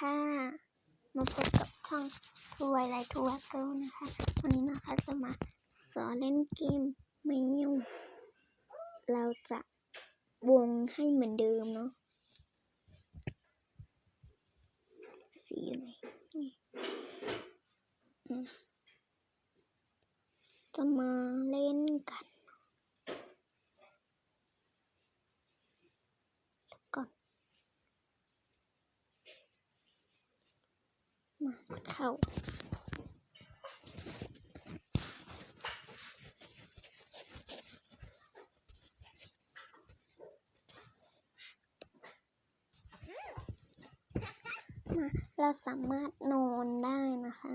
ค่ะมาพบกับช่องทวายไลท์ทัวร์เกิลนะคะวันนี้นะคะจะมาสอนเล่นเกมแมวเราจะวงให้เหมือนเดิมเนาะสีอยู่ไหนจะมาเล่นกันก่อนมากดเข้าเราสามารถนอนได้นะคะ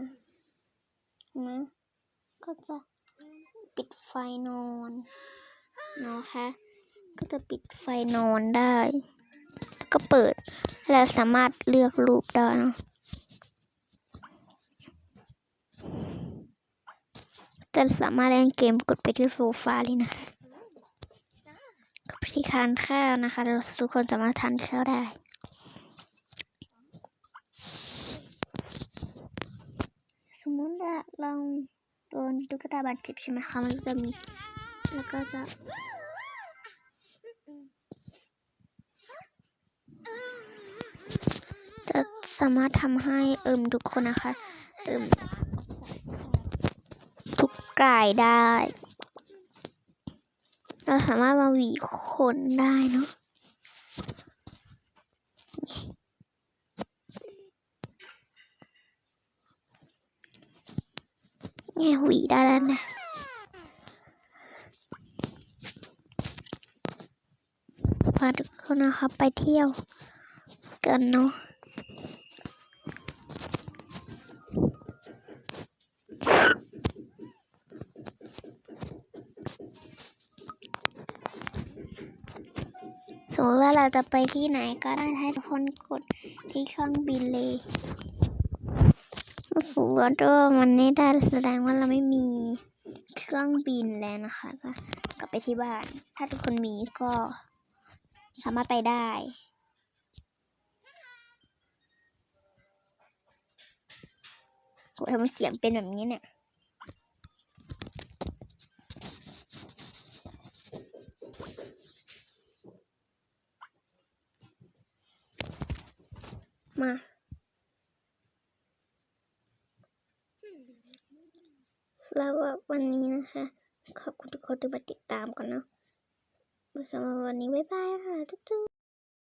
นะก็จะปิดไฟนอนนะคะก็จะปิดไฟนอนได้ก็เปิดเราสามารถเลือกรูปได้นะจะสามารถเล่นเกมกดไปที่โซฟาเลยนะคะกดไปที่ทานข้าวนะคะเราทุกคนสามารถทานข้าวได้สมมติว่าเราโดนตุ๊กตาบาดเจ็บใช่ไหมคะมันจะมีแล้วก็จะสามารถทำให้ทุกคนนะคะทุกกายได้เราสามารถมาหวีขนได้เนาะเนี่ยหวีได้แล้วนะพาทุกคนนะคะไปเที่ยวกันเนาะสมมติว่าเราจะไปที่ไหนก็ได้ให้ทุกคนกดที่เครื่องบินเลยถ้าว่ามันไม่ได้แสดงว่าเราไม่มีเครื่องบินแล้วนะคะก็กลับไปที่บ้านถ้าทุกคนมีก็สามารถไปได้โหทำไมเสียงเป็นแบบนี้เนี่ยมาแล้ววันนี้นะคะขอบคุณทุกคนที่มาติดตามกันเนาะสำหรับวันนี้บ๊ายบายค่ะจุ๊บ